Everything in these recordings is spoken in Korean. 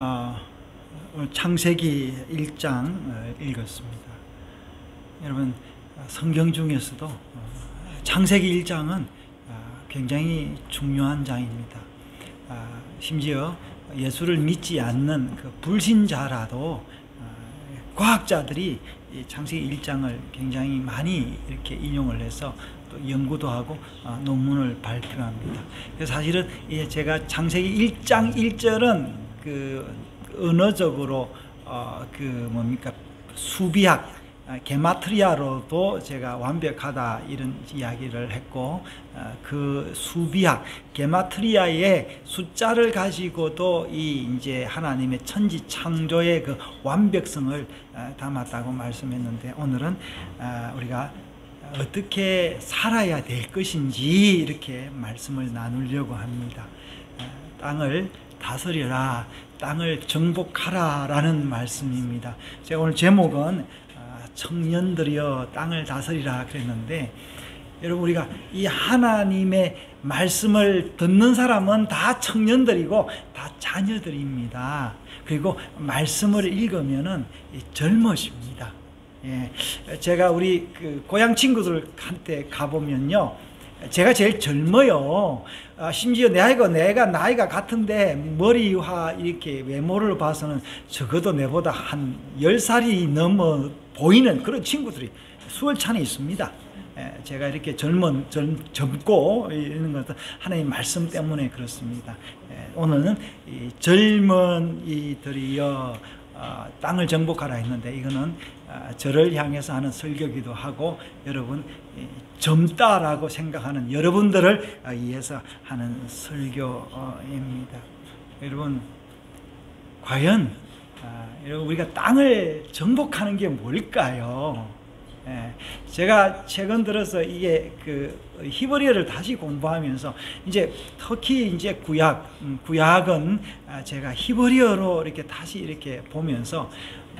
오늘 창세기 1장 읽었습니다. 여러분, 성경 중에서도 창세기 1장은 굉장히 중요한 장입니다. 심지어 예수를 믿지 않는 그 불신자라도 과학자들이 이 창세기 1장을 굉장히 많이 이렇게 인용을 해서 또 연구도 하고 논문을 발표합니다. 그래서 사실은 제가 창세기 1장 1절은 그 언어적으로 수비학 게마트리아로도 제가 완벽하다 이런 이야기를 했고, 그 수비학 게마트리아의 숫자를 가지고도 이제 하나님의 천지 창조의 그 완벽성을 담았다고 말씀했는데, 오늘은 우리가 어떻게 살아야 될 것인지 이렇게 말씀을 나누려고 합니다. 땅을 다스려라, 땅을 정복하라 라는 말씀입니다. 제가 오늘 제목은 청년들이여 땅을 다스리라 그랬는데, 여러분, 우리가 이 하나님의 말씀을 듣는 사람은 다 청년들이고 다 자녀들입니다. 그리고 말씀을 읽으면은 젊어집니다. 제가 우리 그 고향 친구들한테 가보면요, 제가 제일 젊어요. 심지어 내가 나이가 같은데 머리와 이렇게 외모를 봐서는 적어도 내보다 한 10살이 넘어 보이는 그런 친구들이 수월찬에 있습니다. 제가 이렇게 젊고 이런 것도 하나님의 말씀 때문에 그렇습니다. 오늘은 이 젊은이들이여 땅을 정복하라 했는데, 이거는 저를 향해서 하는 설교기도 하고, 여러분 젊다라고 생각하는 여러분들을 위해서 하는 설교입니다. 여러분, 과연 여러분, 우리가 땅을 정복하는 게 뭘까요? 제가 최근 들어서 이게 그 히브리어를 다시 공부하면서, 이제 특히 이제 구약은 제가 히브리어로 이렇게 다시 이렇게 보면서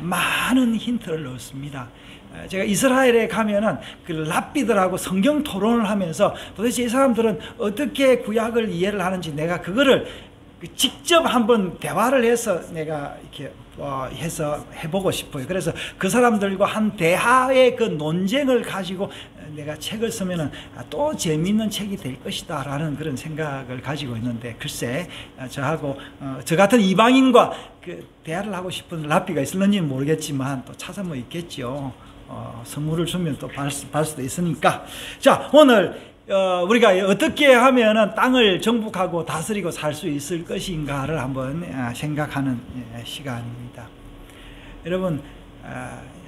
많은 힌트를 얻습니다. 제가 이스라엘에 가면은 그 랍비들하고 성경 토론을 하면서 도대체 이 사람들은 어떻게 구약을 이해를 하는지 내가 그거를 직접 한번 대화를 해서 내가 이렇게 해서 해보고 싶어요. 그래서 그 사람들과 한 대화의 그 논쟁을 가지고 내가 책을 쓰면은 또 재미있는 책이 될 것이다 라는 그런 생각을 가지고 있는데, 글쎄 저하고 저 같은 이방인과 그 대화를 하고 싶은 랍비가 있을는지는 모르겠지만 또 찾아뭐 있겠죠. 선물을 주면 또 받을 수도 있으니까. 자, 오늘 우리가 어떻게 하면은 땅을 정복하고 다스리고 살 수 있을 것인가를 한번 생각하는 시간입니다. 여러분,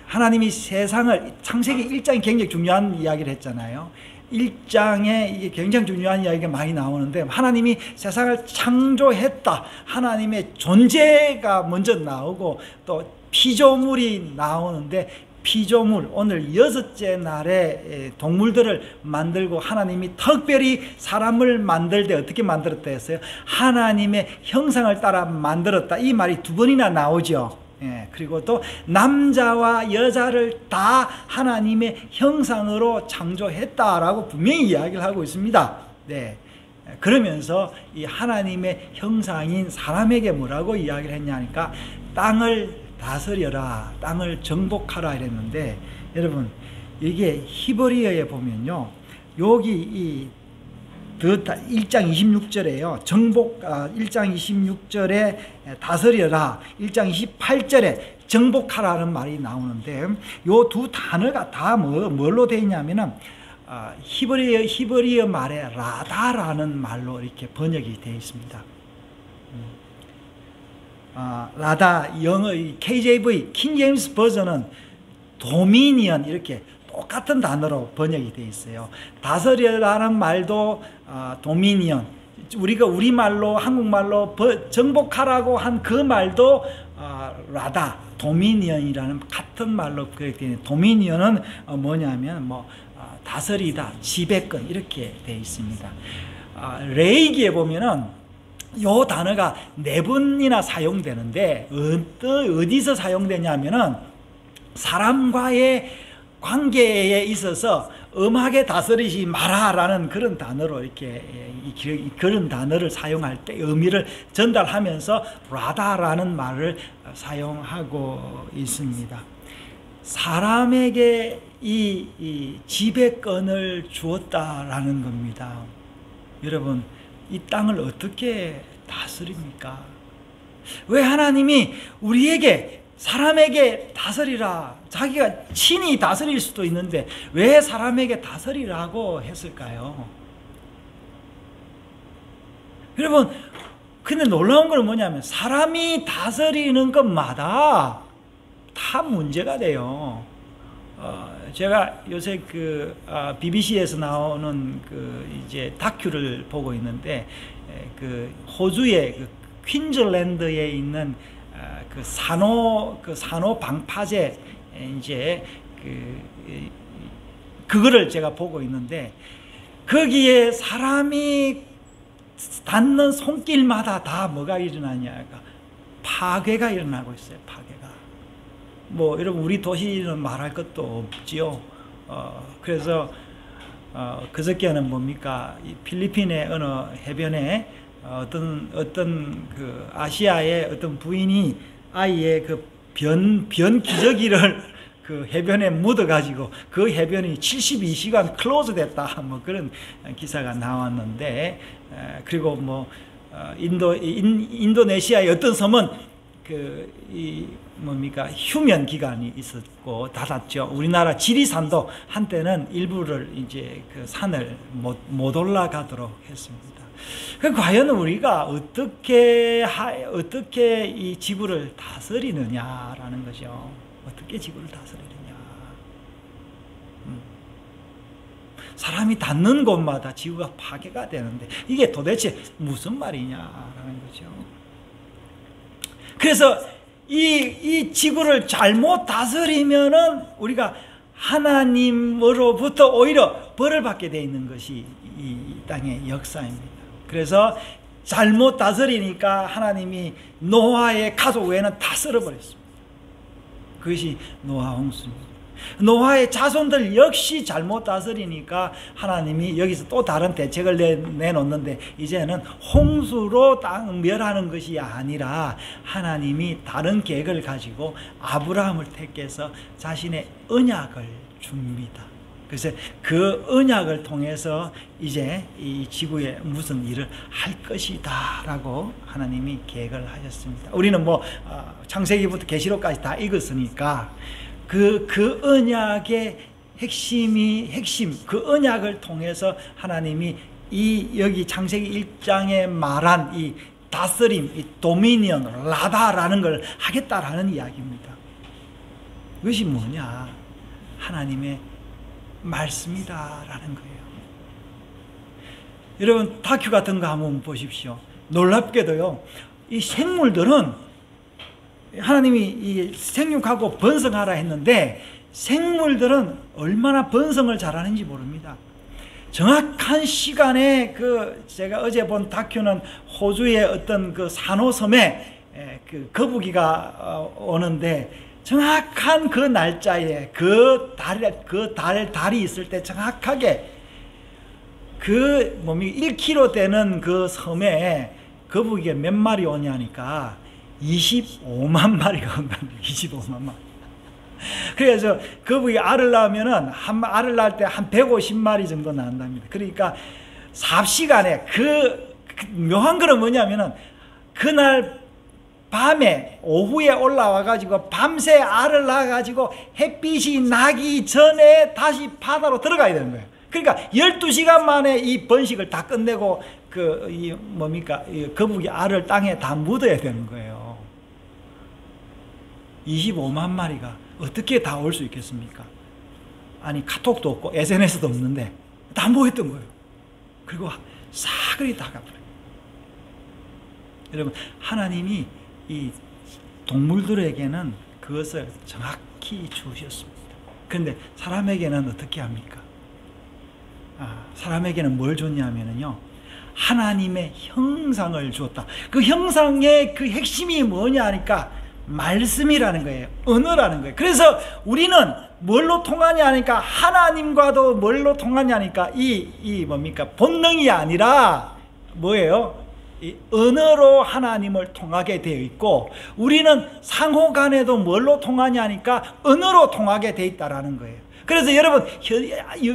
하나님이 세상을, 창세기 1장이 굉장히 중요한 이야기를 했잖아요. 1장에 이게 굉장히 중요한 이야기가 많이 나오는데, 하나님이 세상을 창조했다, 하나님의 존재가 먼저 나오고 또 피조물이 나오는데, 피조물, 오늘 6째 날에 동물들을 만들고 하나님이 특별히 사람을 만들 때 어떻게 만들었다 했어요? 하나님의 형상을 따라 만들었다, 이 말이 2번이나 나오죠. 그리고 또 남자와 여자를 다 하나님의 형상으로 창조했다라고 분명히 이야기를 하고 있습니다. 그러면서 이 하나님의 형상인 사람에게 뭐라고 이야기를 했냐니까, 땅을 다스려라, 땅을 정복하라 이랬는데, 여러분, 이게 히브리어에 보면요, 여기 1장 26절에요. 1장 26절에 다스려라, 1장 28절에 정복하라는 말이 나오는데, 요 두 단어가 다 뭘로 되어 있냐면은 히브리어 말에 라다라는 말로 이렇게 번역이 되어 있습니다. 라다, 영어 KJV 킹 제임스 버전은 도미니언, 이렇게 똑같은 단어로 번역이 되어 있어요. 다스려라는 말도 도미니언, 우리가 우리말로 한국말로 정복하라고 한 그 말도 라다, 도미니언이라는 같은 말로 그렇게 되어 있는, 도미니언은 뭐냐면 다스리다, 지배권 이렇게 되어 있습니다. 레이기에 보면은 요 단어가 4번이나 사용되는데, 어디서 사용되냐면은 사람과의 관계에 있어서 엄하게 다스리지 마라라는 그런 단어로 이렇게 그런 단어를 사용할 때 의미를 전달하면서 라다라는 말을 사용하고 있습니다. 사람에게 이 지배권을 주었다라는 겁니다. 여러분, 이 땅을 어떻게 다스립니까? 왜 하나님이 우리에게, 사람에게 다스리라, 자기가 친히 다스릴 수도 있는데 왜 사람에게 다스리라고 했을까요? 여러분, 근데 놀라운 건 뭐냐면 사람이 다스리는 것마다 다 문제가 돼요. 제가 요새 BBC에서 나오는 이제 다큐를 보고 있는데, 호주의 퀸즐랜드에 있는 산호 방파제, 이제 그거를 제가 보고 있는데, 거기에 사람이 닿는 손길마다 다 뭐가 일어나냐, 파괴가 일어나고 있어요. 파괴가. 여러분, 우리 도시는 말할 것도 없지요. 그래서 그저께는 뭡니까, 이 필리핀의 어느 해변에 어떤 아시아의 어떤 부인이 아이의 변 기저귀를 해변에 묻어가지고 그 해변이 72시간 클로즈 됐다, 그런 기사가 나왔는데, 그리고 인도네시아의 어떤 섬은 휴면 기간이 있었고 닫았죠. 우리나라 지리산도 한때는 일부를 이제 산을 못 올라가도록 했습니다. 과연 우리가 어떻게 이 지구를 다스리느냐라는 거죠. 어떻게 지구를 다스리느냐. 사람이 닿는 곳마다 지구가 파괴가 되는데 이게 도대체 무슨 말이냐라는 거죠. 그래서 이 지구를 잘못 다스리면은 우리가 하나님으로부터 오히려 벌을 받게 되어 있는 것이 이 땅의 역사입니다. 그래서 잘못 다스리니까 하나님이 노아의 가족 외에는 다 썰어버렸습니다. 그것이 노아 홍수입니다. 노아의 자손들 역시 잘못 다스리니까 하나님이 여기서 또 다른 대책을 내놓는데, 이제는 홍수로 땅 멸하는 것이 아니라 하나님이 다른 계획을 가지고 아브라함을 택해서 자신의 언약을 줍니다. 그래서 그 언약을 통해서 이제 이 지구에 무슨 일을 할 것이다 라고 하나님이 계획을 하셨습니다. 우리는 창세기부터 계시록까지 다 읽었으니까 그 언약의 핵심, 그 언약을 통해서 하나님이 여기 창세기 1장에 말한 이 다스림, 이 도미니언, 라다라는 걸 하겠다라는 이야기입니다. 그것이 뭐냐? 하나님의 말씀이다라는 거예요. 여러분, 다큐 같은 거 한번 보십시오. 놀랍게도요, 이 생물들은 하나님이 이 생육하고 번성하라 했는데 생물들은 얼마나 번성을 잘하는지 모릅니다. 정확한 시간에 제가 어제 본 다큐는 호주의 어떤 산호섬에 거북이가 오는데, 정확한 그 날짜에 달이 있을 때 정확하게 1km 되는 그 섬에 거북이가 몇 마리 오냐니까 25만 마리가 온다는 거예요. 25만 마리. 그래서 거북이 알을 낳으면은 알을 낳을 때 한 150마리 정도 낳는답니다. 그러니까 삽시간에 묘한 거는 뭐냐면은 그날 밤에 오후에 올라와 가지고 밤새 알을 낳아 가지고 햇빛이 나기 전에 다시 바다로 들어가야 되는 거예요. 그러니까 12시간 만에 이 번식을 다 끝내고 거북이 알을 땅에 다 묻어야 되는 거예요. 25만 마리가 어떻게 다 올 수 있겠습니까? 아니, 카톡도 없고 SNS도 없는데 다 모였던 거예요. 그리고 사그리 다 가버려요. 여러분, 하나님이 이 동물들에게는 그것을 정확히 주셨습니다. 그런데 사람에게는 어떻게 합니까? 사람에게는 뭘 줬냐면요, 하나님의 형상을 주었다. 그 형상의 그 핵심이 뭐냐 하니까 말씀이라는 거예요. 언어라는 거예요. 그래서 우리는 뭘로 통하냐 하니까 하나님과도 뭘로 통하냐 하니까 이 뭡니까? 본능이 아니라 뭐예요? 이 언어로 하나님을 통하게 되어 있고, 우리는 상호 간에도 뭘로 통하냐 하니까 언어로 통하게 되어 있다라는 거예요. 그래서 여러분,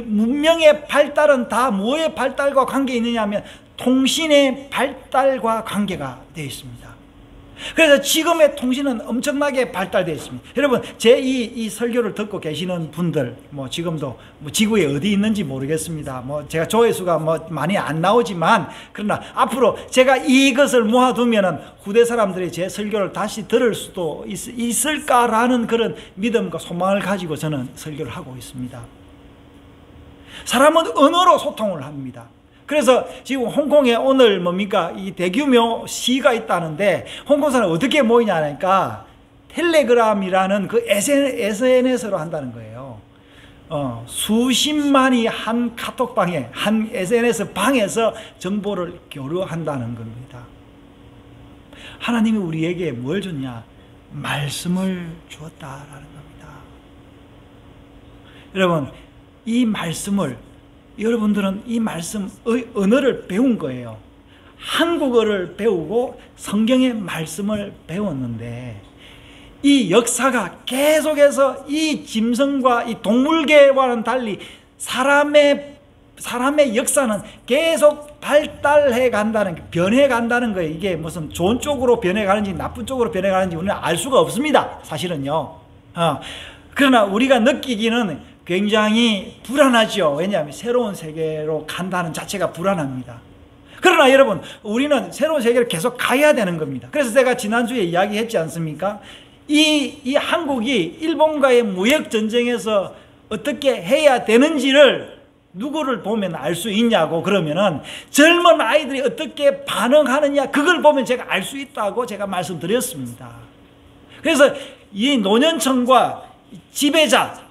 문명의 발달은 다 뭐의 발달과 관계 있느냐 하면 통신의 발달과 관계가 되어 있습니다. 그래서 지금의 통신은 엄청나게 발달되어 있습니다. 여러분, 제 이 설교를 듣고 계시는 분들, 뭐 지금도 뭐 지구에 어디 있는지 모르겠습니다. 뭐 제가 조회수가 뭐 많이 안 나오지만, 그러나 앞으로 제가 이것을 모아두면은 후대 사람들이 제 설교를 다시 들을 수도 있을까라는 그런 믿음과 소망을 가지고 저는 설교를 하고 있습니다. 사람은 언어로 소통을 합니다. 그래서 지금 홍콩에 오늘 뭡니까? 이 대규모 시위가 있다는데, 홍콩 사람 어떻게 모이냐 하니까 텔레그램이라는 그 SNS로 한다는 거예요. 수십만이 한 카톡방에, 한 SNS 방에서 정보를 교류한다는 겁니다. 하나님이 우리에게 뭘 줬냐? 말씀을 주었다라는 겁니다. 여러분, 이 말씀을, 여러분들은 이 말씀의 언어를 배운 거예요. 한국어를 배우고 성경의 말씀을 배웠는데, 이 역사가 계속해서 이 짐승과 이 동물계와는 달리 사람의 역사는 계속 발달해 간다는, 변해 간다는 거예요. 이게 무슨 좋은 쪽으로 변해가는지 나쁜 쪽으로 변해가는지 우리는 알 수가 없습니다, 사실은요. 그러나 우리가 느끼기는 굉장히 불안하죠. 왜냐하면 새로운 세계로 간다는 자체가 불안합니다. 그러나 여러분, 우리는 새로운 세계를 계속 가야 되는 겁니다. 그래서 제가 지난주에 이야기했지 않습니까? 이 한국이 일본과의 무역 전쟁에서 어떻게 해야 되는지를 누구를 보면 알 수 있냐고, 그러면은 젊은 아이들이 어떻게 반응하느냐, 그걸 보면 제가 알 수 있다고 제가 말씀드렸습니다. 그래서 이 노년층과 지배자,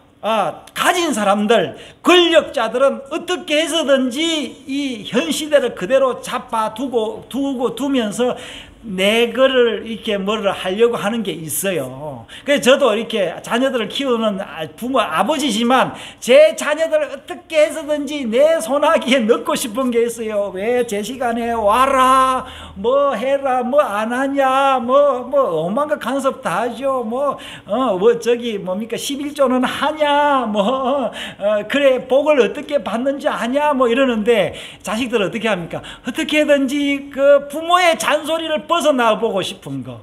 가진 사람들, 권력자들은 어떻게 해서든지 이 현 시대를 그대로 두면서 내 거를 이렇게 뭐를 하려고 하는 게 있어요. 그래서 저도 이렇게 자녀들을 키우는 부모, 아버지지만 제 자녀들을 어떻게 해서든지 내 손아귀에 넣고 싶은 게 있어요. 왜 제 시간에 와라, 뭐 해라, 뭐 안 하냐, 뭐 오만 거 간섭 다 하죠. 뭐 저기 뭡니까, 11조는 하냐, 그래, 복을 어떻게 받는지 아냐, 뭐 이러는데, 자식들은 어떻게 합니까? 어떻게든지 그 부모의 잔소리를 벗어나 보고 싶은 거.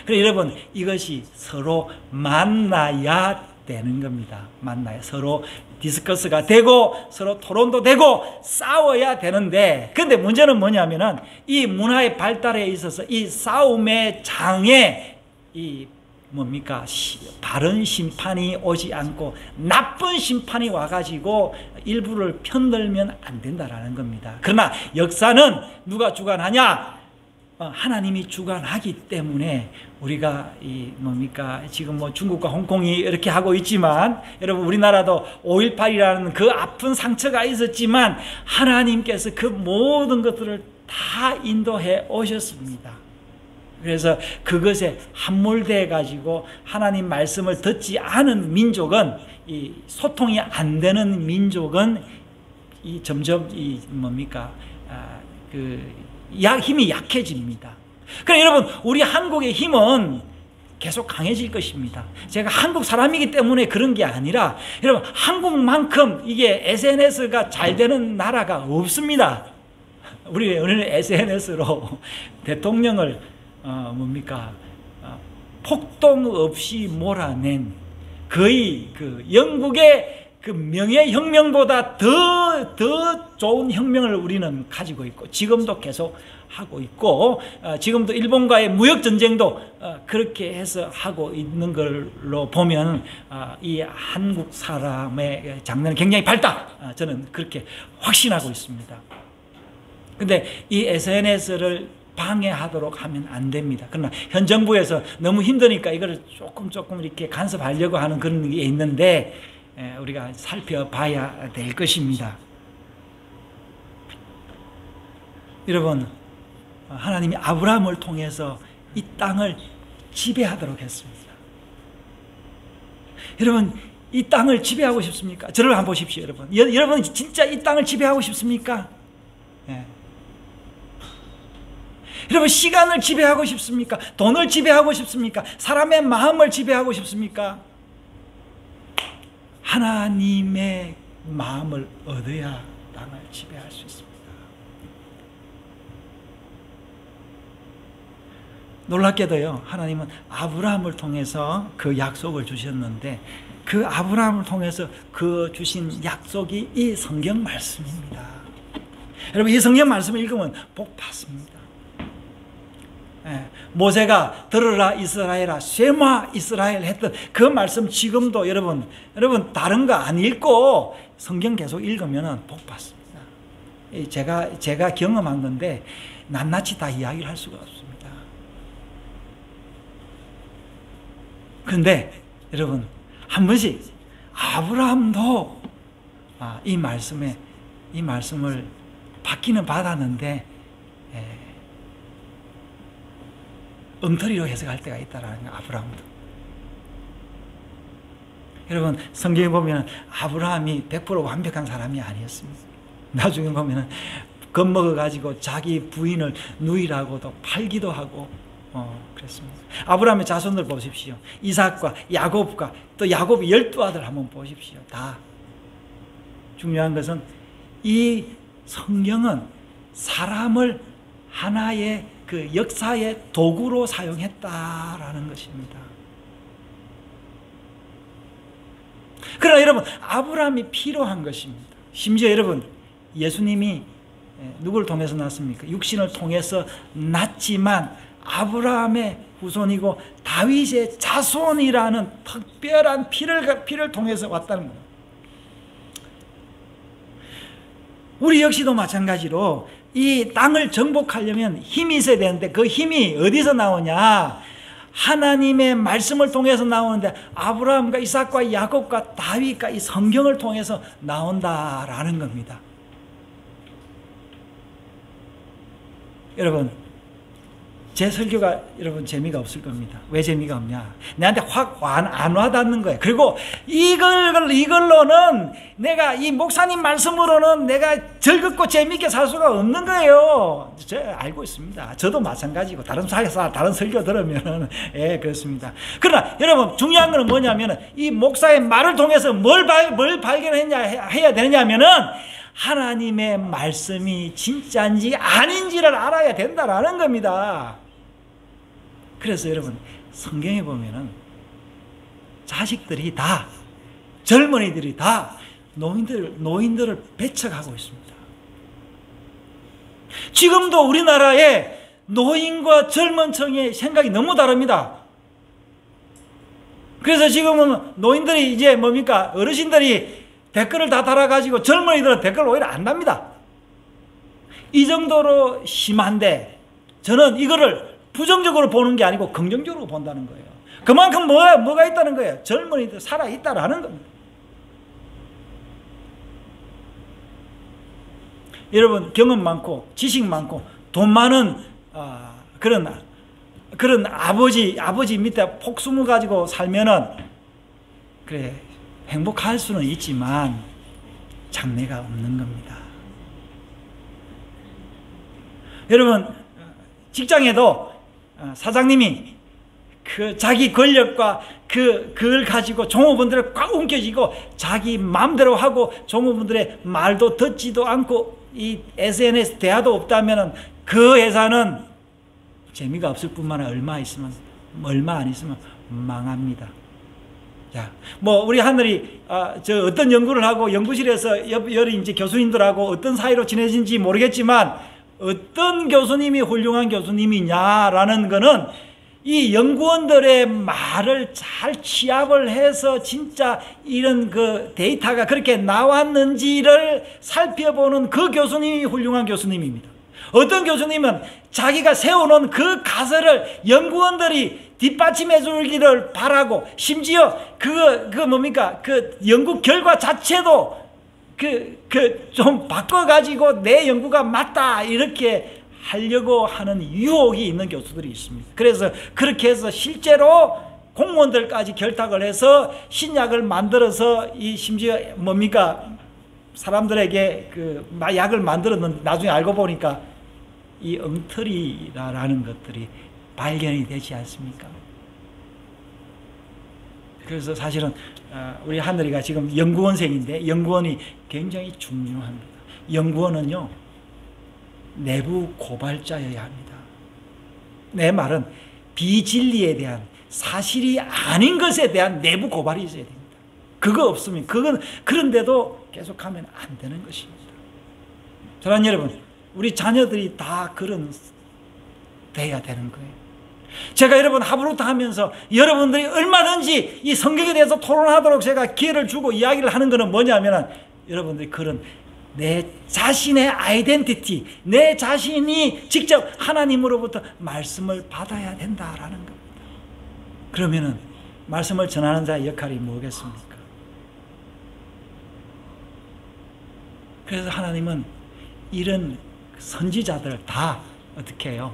그래, 여러분, 이것이 서로 만나야 되는 겁니다. 만나야, 서로 디스커스가 되고 서로 토론도 되고 싸워야 되는데, 근데 문제는 뭐냐면은 이 문화의 발달에 있어서 이 싸움의 장에 이 뭡니까, 바른 심판이 오지 않고 나쁜 심판이 와가지고 일부를 편들면 안 된다라는 겁니다. 그러나 역사는 누가 주관하냐? 하나님이 주관하기 때문에 우리가 이 뭡니까, 지금 뭐 중국과 홍콩이 이렇게 하고 있지만, 여러분, 우리나라도 5.18이라는 그 아픈 상처가 있었지만 하나님께서 그 모든 것들을 다 인도해 오셨습니다. 그래서 그것에 함몰돼 가지고 하나님 말씀을 듣지 않은 민족은, 이 소통이 안 되는 민족은 이 점점 이 뭡니까, 힘이 약해집니다. 그러니까 여러분, 우리 한국의 힘은 계속 강해질 것입니다. 제가 한국 사람이기 때문에 그런 게 아니라, 여러분, 한국만큼 이게 SNS가 잘 되는 나라가 없습니다. 우리는 SNS로 대통령을 폭동 없이 몰아낸, 거의 그 영국의 그 명예혁명보다 더 좋은 혁명을 우리는 가지고 있고, 지금도 계속 하고 있고, 지금도 일본과의 무역전쟁도 그렇게 해서 하고 있는 걸로 보면, 이 한국 사람의 장래는 굉장히 밝다, 저는 그렇게 확신하고 있습니다. 근데 이 SNS를 방해하도록 하면 안 됩니다. 그러나 현 정부에서 너무 힘드니까 이걸 조금 이렇게 간섭하려고 하는 그런 게 있는데, 우리가 살펴봐야 될 것입니다. 여러분, 하나님이 아브라함을 통해서 이 땅을 지배하도록 했습니다. 여러분, 이 땅을 지배하고 싶습니까? 저를 한번 보십시오, 여러분. 여러분 진짜 이 땅을 지배하고 싶습니까? 예. 여러분, 시간을 지배하고 싶습니까? 돈을 지배하고 싶습니까? 사람의 마음을 지배하고 싶습니까? 하나님의 마음을 얻어야 땅을 지배할 수 있습니다. 놀랍게도요, 하나님은 아브라함을 통해서 그 약속을 주셨는데, 그 아브라함을 통해서 그 주신 약속이 이 성경 말씀입니다. 여러분, 이 성경 말씀을 읽으면 복 받습니다. 예, 모세가 들으라 이스라엘아, 쉐마 이스라엘 했던 그 말씀 지금도 여러분 다른 거 안 읽고 성경 계속 읽으면 복 받습니다. 제가 경험한 건데 낱낱이 다 이야기를 할 수가 없습니다. 그런데 여러분, 한 번씩 아브라함도 이 말씀을 받기는 받았는데 엉터리로 해석할 때가 있다라는 거예요. 아브라함도. 여러분, 성경에 보면 아브라함이 100% 완벽한 사람이 아니었습니다. 나중에 보면 겁먹어가지고 자기 부인을 누이라고도 팔기도 하고 그랬습니다. 아브라함의 자손들 보십시오. 이삭과 야곱과 또 야곱의 12아들 한번 보십시오. 다. 중요한 것은 이 성경은 사람을 하나의 그 역사의 도구로 사용했다라는 것입니다. 그러나 여러분, 아브라함이 필요한 것입니다. 심지어 여러분, 예수님이 누구를 통해서 났습니까? 육신을 통해서 났지만 아브라함의 후손이고 다윗의 자손이라는 특별한 피를 통해서 왔다는 거예요. 우리 역시도 마찬가지로 이 땅을 정복하려면 힘이 있어야 되는데 그 힘이 어디서 나오냐? 하나님의 말씀을 통해서 나오는데 아브라함과 이삭과 야곱과 다윗과 이 성경을 통해서 나온다라는 겁니다. 여러분, 제 설교가 여러분 재미가 없을 겁니다. 왜 재미가 없냐? 내한테 확 안 와닿는 거예요. 그리고 이걸로는 내가 이 목사님 말씀으로는 내가 즐겁고 재미있게 살 수가 없는 거예요. 제가 알고 있습니다. 저도 마찬가지고 다른 설교 들으면 그렇습니다. 그러나 여러분, 중요한 건 뭐냐면 이 목사의 말을 통해서 뭘 해야 되느냐면은 하나님의 말씀이 진짜인지 아닌지를 알아야 된다라는 겁니다. 그래서 여러분, 성경에 보면은 자식들이 다, 젊은이들이 다 노인들을 배척하고 있습니다. 지금도 우리나라의 노인과 젊은 층의 생각이 너무 다릅니다. 그래서 지금은 노인들이 이제 뭡니까? 어르신들이 댓글을 다 달아가지고 젊은이들은 댓글을 오히려 안 답니다. 이 정도로 심한데 저는 이거를 부정적으로 보는 게 아니고 긍정적으로 본다는 거예요. 그만큼 뭐가 있다는 거예요? 젊은이들 살아있다라는 겁니다. 여러분, 경험 많고 지식 많고 돈 많은 그런 아버지 밑에 폭스무 가지고 살면은 그래 행복할 수는 있지만 장래가 없는 겁니다. 여러분, 직장에도 사장님이 그 자기 권력과 그걸 가지고 종업원들을 꽉 움켜쥐고 자기 마음대로 하고 종업원들의 말도 듣지도 않고 이 SNS 대화도 없다면은 그 회사는 재미가 없을 뿐만 아니라 얼마 안 있으면 망합니다. 자, 우리 하늘이 어떤 연구를 하고 연구실에서 여러 이제 교수님들하고 어떤 사이로 지내진지 모르겠지만 어떤 교수님이 훌륭한 교수님이냐라는 거는 이 연구원들의 말을 잘 취합을 해서 진짜 이런 그 데이터가 그렇게 나왔는지를 살펴보는 그 교수님이 훌륭한 교수님입니다. 어떤 교수님은 자기가 세워놓은 그 가설을 연구원들이 뒷받침해 주기를 바라고 심지어 그 연구 결과 자체도 좀 바꿔가지고 내 연구가 맞다 이렇게 하려고 하는 유혹이 있는 교수들이 있습니다. 그래서 그렇게 해서 실제로 공무원들까지 결탁을 해서 신약을 만들어서 이 심지어 뭡니까? 사람들에게 그 약을 만들었는데 나중에 알고 보니까 이 엉터리라는 것들이 발견이 되지 않습니까? 그래서 사실은 우리 하늘이가 지금 연구원생인데 연구원이 굉장히 중요합니다. 연구원은요 내부 고발자여야 합니다. 내 말은 비진리에 대한 사실이 아닌 것에 대한 내부 고발이 있어야 됩니다. 그거 없으면 그런데도 계속하면 안 되는 것입니다. 사랑하는 여러분, 우리 자녀들이 다 그런 돼야 되는 거예요. 제가 여러분 하브루트 하면서 여러분들이 얼마든지 이 성경에 대해서 토론하도록 제가 기회를 주고 이야기를 하는 것은 뭐냐면 여러분들이 그런 내 자신의 아이덴티티, 내 자신이 직접 하나님으로부터 말씀을 받아야 된다라는 겁니다. 그러면은 말씀을 전하는 자의 역할이 뭐겠습니까? 그래서 하나님은 이런 선지자들을 다 어떻게 해요?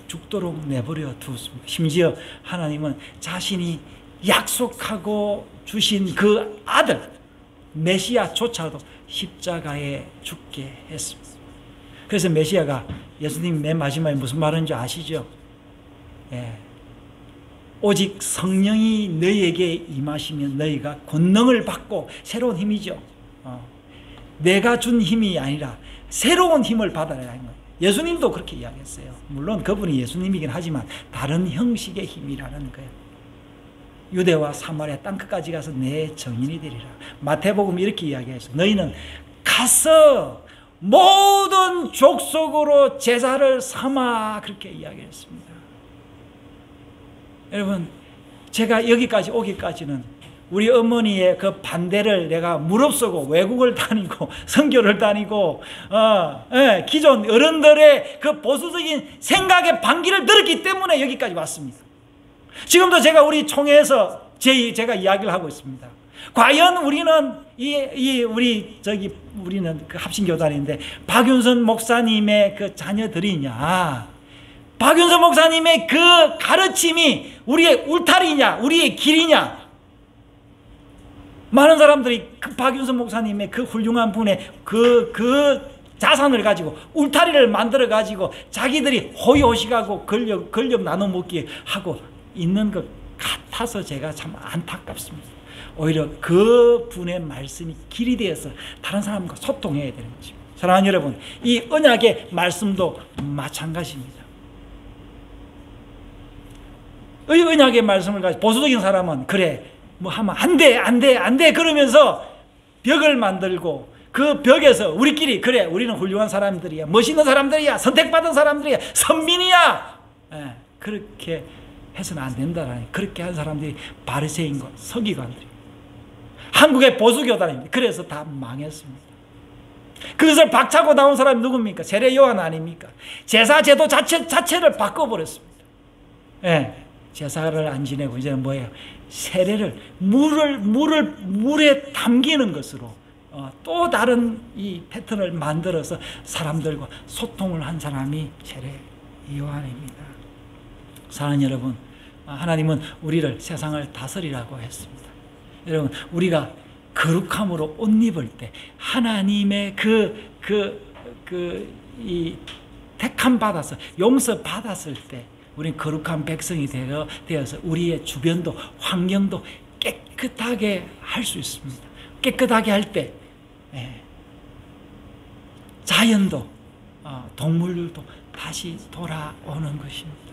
죽도록 내버려 두었습니다. 심지어 하나님은 자신이 약속하고 주신 그 아들 메시아조차도 십자가에 죽게 했습니다. 그래서 메시아가 예수님 맨 마지막에 무슨 말인지 아시죠? 예. 오직 성령이 너희에게 임하시면 너희가 권능을 받고 새로운 힘이죠. 내가 준 힘이 아니라 새로운 힘을 받아야 하는 거예요. 예수님도 그렇게 이야기했어요. 물론 그분이 예수님이긴 하지만 다른 형식의 힘이라는 거예요. 유대와 사마리아 땅끝까지 가서 내 증인이 되리라. 마태복음 이렇게 이야기했어요. 너희는 가서 모든 족속으로 제자를 삼아, 그렇게 이야기했습니다. 여러분, 제가 여기까지 오기까지는 우리 어머니의 그 반대를 내가 무릅쓰고 외국을 다니고 선교를 다니고 기존 어른들의 그 보수적인 생각의 반기를 들었기 때문에 여기까지 왔습니다. 지금도 제가 우리 총회에서 제가 이야기를 하고 있습니다. 과연 우리는 우리는 그 합신교단인데 박윤선 목사님의 그 자녀들이냐, 박윤선 목사님의 그 가르침이 우리의 울타리냐, 우리의 길이냐. 많은 사람들이 그 박윤선 목사님의 그 훌륭한 분의 그 자산을 가지고 울타리를 만들어 가지고 자기들이 호의호식하고 권력 나눠 먹기 하고 있는 것 같아서 제가 참 안타깝습니다. 오히려 그 분의 말씀이 길이 되어서 다른 사람과 소통해야 되는 것입니다. 사랑하는 여러분, 이 언약의 말씀도 마찬가지입니다. 이 언약의 말씀을 가지고 보수적인 사람은 그래 뭐 하면 안 돼 그러면서 벽을 만들고 그 벽에서 우리끼리 그래 우리는 훌륭한 사람들이야, 멋있는 사람들이야, 선택받은 사람들이야, 선민이야, 그렇게 해서는 안 된다라니. 그렇게 한 사람들이 바리새인과 서기관들이 한국의 보수교단입니다. 그래서 다 망했습니다. 그것을 박차고 나온 사람이 누굽니까? 세례 요한 아닙니까? 제사 제도 자체를 바꿔버렸습니다. 제사를 안 지내고 이제는 뭐예요? 세례를 물에 담기는 것으로 또 다른 이 패턴을 만들어서 사람들과 소통을 한 사람이 세례 요한입니다. 사랑하는 여러분, 하나님은 우리를 세상을 다스리라고 했습니다. 여러분, 우리가 거룩함으로 옷 입을 때 하나님의 이 택함 받아서 용서 받았을 때 우리는 거룩한 백성이 되어서 우리의 주변도 환경도 깨끗하게 할 수 있습니다. 깨끗하게 할 때 자연도 동물들도 다시 돌아오는 것입니다.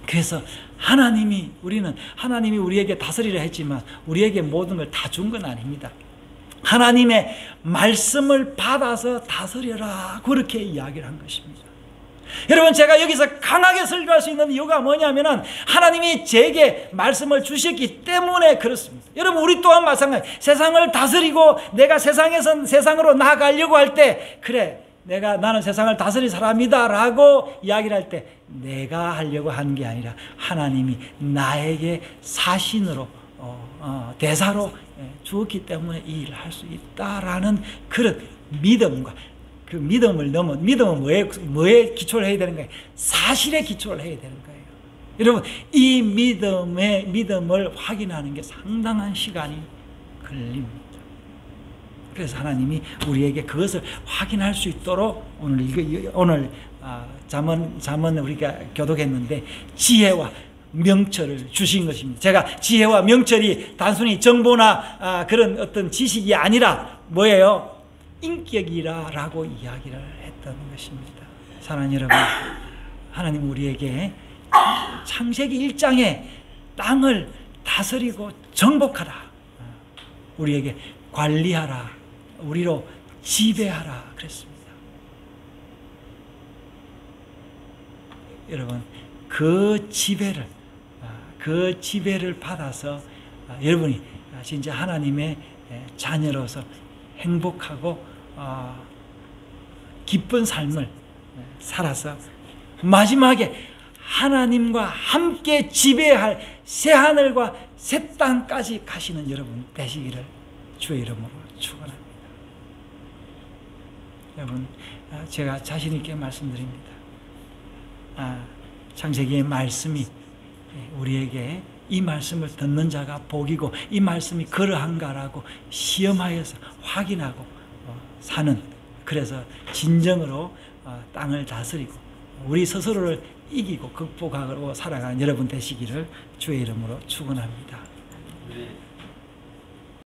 그래서 하나님이 우리에게 다스리려 했지만 우리에게 모든 걸 다 준 건 아닙니다. 하나님의 말씀을 받아서 다스려라, 그렇게 이야기를 한 것입니다. 여러분, 제가 여기서 강하게 설교할 수 있는 이유가 뭐냐면은 하나님이 제게 말씀을 주셨기 때문에 그렇습니다. 여러분, 우리 또한 마찬가지. 세상을 다스리고 내가 세상으로 나아가려고 할 때 그래 나는 세상을 다스릴 사람이다 라고 이야기를 할 때 내가 하려고 한 게 아니라 하나님이 나에게 사신으로 대사로 주었기 때문에 이 일을 할 수 있다라는 그런 믿음과 그 믿음을 넘어, 믿음은 뭐에 기초를 해야 되는 거예요? 사실에 기초를 해야 되는 거예요. 여러분, 이 믿음을 확인하는 게 상당한 시간이 걸립니다. 그래서 하나님이 우리에게 그것을 확인할 수 있도록 오늘 잠언 우리가 교독했는데 지혜와 명철을 주신 것입니다. 제가 지혜와 명철이 단순히 정보나 그런 어떤 지식이 아니라 뭐예요? 인격이라고 이야기를 했던 것입니다. 사랑하는 여러분, 하나님 우리에게 창세기 1장에 땅을 다스리고 정복하라, 우리에게 관리하라, 우리로 지배하라 그랬습니다. 여러분, 그 지배를 받아서 여러분이 진짜 하나님의 자녀로서 행복하고 기쁜 삶을 살아서 마지막에 하나님과 함께 지배할 새하늘과 새 땅까지 가시는 여러분 되시기를 주의 이름으로 축원합니다. 여러분, 제가 자신 있게 말씀드립니다. 창세기의 말씀이 우리에게 이 말씀을 듣는 자가 복이고 이 말씀이 그러한가라고 시험하여서 확인하고 사는, 그래서 진정으로 땅을 다스리고 우리 스스로를 이기고 극복하고 살아가는 여러분 되시기를 주의 이름으로 축원합니다.